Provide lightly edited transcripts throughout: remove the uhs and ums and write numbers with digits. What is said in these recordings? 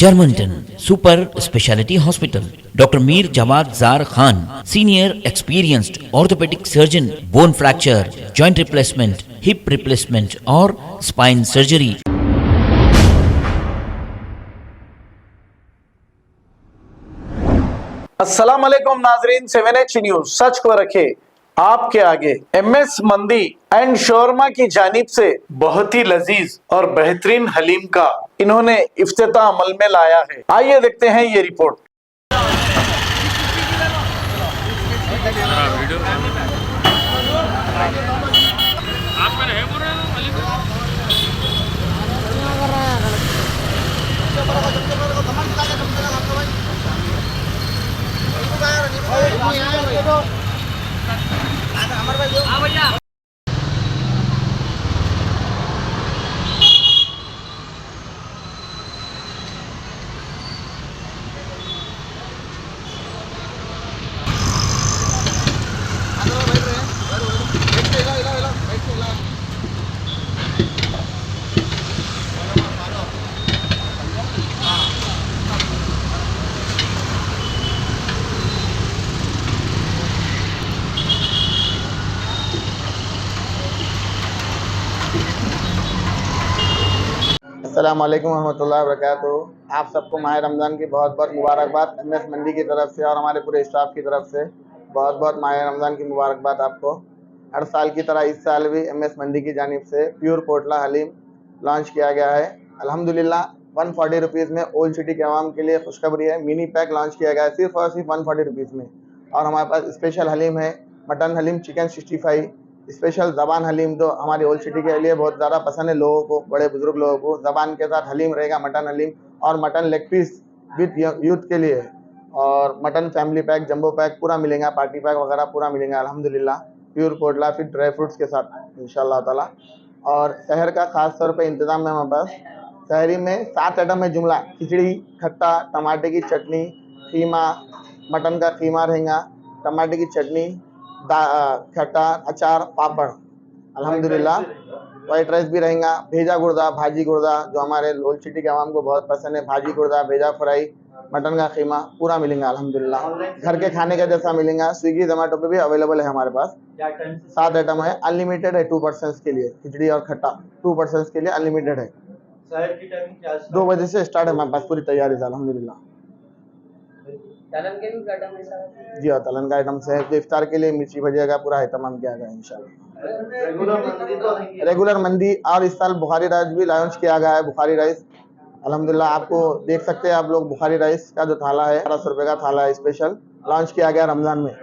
Germanton super speciality hospital, doctor Mir Jawad Zar Khan, senior experienced orthopaedic surgeon, bone fracture, joint replacement, hip replacement और spine surgery. अस्सलाम वालेकुम नाजरीन, 7H news सच को रखे आपके आगे। MS मंदी एंड शोरमा की जानिब से बहुत ही लजीज और बेहतरीन हलीम का इन्होंने इफ्तिताह अमल में लाया है। आइए देखते हैं ये रिपोर्ट। अस्सलाम वालेकुम रहमतुल्लाहि व बरकातुहू। आप सबको माह रमज़ान की बहुत बहुत मुबारकबाद। MS मंडी की तरफ से और हमारे पूरे स्टाफ की तरफ से बहुत बहुत माह रमज़ान की मुबारकबाद आपको। हर साल की तरह इस साल भी MS मंडी की जानिब से प्योर पोटला हलीम लॉन्च किया गया है। अल्हम्दुलिल्लाह 140 रुपीज़ में ओल्ड सिटी के आवाम के लिए खुशखबरी है। मिनी पैक लॉन्च किया गया है सिर्फ और सिर्फ 140 रुपीज़ में। और हमारे पास स्पेशल हलीम है, मटन हलीम, चिकन 65, स्पेशल ज़बान हलीम जो हमारी ओल्ड सिटी के लिए बहुत ज़्यादा पसंद है लोगों को, बड़े बुजुर्ग लोगों को। ज़बान के साथ हलीम रहेगा, मटन हलीम और mutton leg peace with youth के लिए, और mutton family pack, jumbo pack पूरा मिलेगा, पार्टी पैक वगैरह पूरा मिलेगा अल्हम्दुलिल्लाह। प्योर कोटला फिर ड्राई फ्रूट्स के साथ इंशाल्लाह ताला। और शहर का खास तौर पे इंतज़ाम है हमारे पास। शहरी में 7 आइटम है जुमला: खिचड़ी, खट्टा, टमाटे की चटनी, खीमा, मटन का खीमा रहेगा, टमाटे की चटनी, खट्टा, अचार, पापड़ अल्हम्दुलिल्लाह। वाइट राइस भी रहेगा, भेजा गुर्दा, भाजी गुर्दा जो हमारे ओल्ड सिटी के आवाम को बहुत पसंद है, भाजी गुर्दा, भेजा फ्राई, मटन का खीमा पूरा मिलेगा अल्हम्दुलिल्लाह। घर के खाने का जैसा मिलेगा। स्विगी जोमेटो पे भी अवेलेबल है हमारे पास। 7 आइटम है, अनलिमिटेड है 2 पर्सन के लिए। खिचड़ी और खट्टा 2 पर्सन के लिए अनलिमिटेड है। 2 बजे से स्टार्ट है हमारे पास, पूरी तैयारी है अल्हम्दुलिल्लाह। तलन के भी आइटम है सर? जी हाँ, तलन का आइटम से तो इफ्तार के लिए मिर्ची भजिया का पूरा एहतमाम किया गया है इंशाल्लाह। रेगुलर मंदी और इस साल बुखारी राइस भी लॉन्च किया गया है। बुखारी राइस अल्हम्दुलिल्लाह आपको देख सकते हैं आप लोग। बुखारी राइस का जो थाला है 1200 रुपये का थाला है, स्पेशल लॉन्च किया गया रमजान में।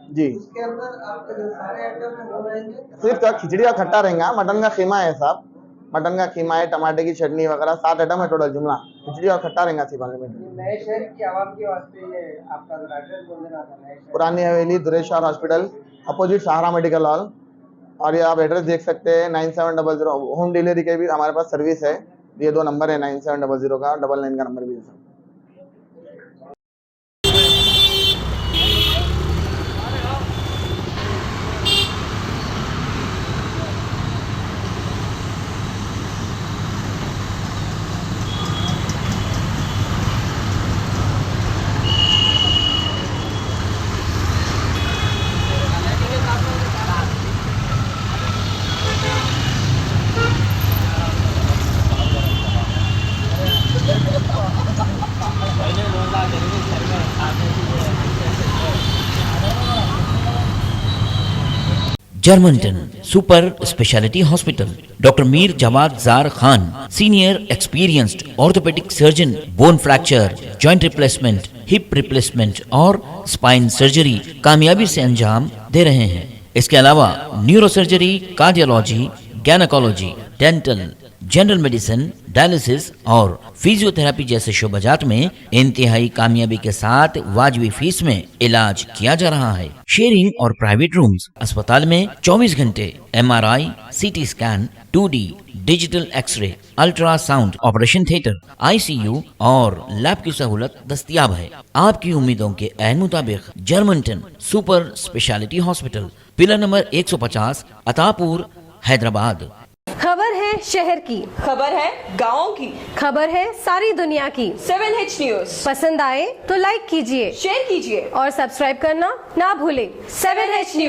जी, उसके अंदर आपके सारे आइटम हो रहेंगे। सिर्फ खिचड़ी और खट्टा रहेगा, मटन का खीमा है साहब, मटन का खीमा है, टमाटे की चटनी वगैरह 7 आइटम है टोटल जुमला। खिचड़ी और खट्टा रहेगा सिर्फ अनलिमिटेड। नए शहर की आवाम के वास्ते ये आपका एड्रेस बोल देना था। नए शहर पुरानी हवेली, दुरेश्वर हॉस्पिटल अपोजिट सहारा मेडिकल हॉल। और ये आप एड्रेस देख सकते हैं 9700। होम डिलीवरी के भी हमारे पास सर्विस है। ये 2 नंबर है 9700 का, 99 का नंबर भी है। Germanton super speciality hospital, doctor Mir Jawad Zar Khan, senior experienced orthopaedic surgeon, bone fracture, joint replacement, hip replacement और स्पाइन सर्जरी कामयाबी से अंजाम दे रहे हैं। इसके अलावा neuro surgery, cardiology, gynaecology, dental, general medicine, dialysis और फिजियोथेरेपी जैसे शोबाजात में इंतहाई कामयाबी के साथ वाजबी फीस में इलाज किया जा रहा है। शेयरिंग और प्राइवेट रूम्स। अस्पताल में 24 घंटे MRI, CT scan, 2D digital x-ray, ultrasound, operation theatre, ICU और लैब की सहूलत दस्तयाब है। आपकी उम्मीदों के ऐन मुताबिक Germanton super speciality hospital, pillar number 150, Attapur, Hyderabad. खबर है शहर की, खबर है गाँव की, खबर है सारी दुनिया की। 7H न्यूज पसंद आए तो लाइक कीजिए, शेयर कीजिए और सब्सक्राइब करना ना भूलें। 7H news.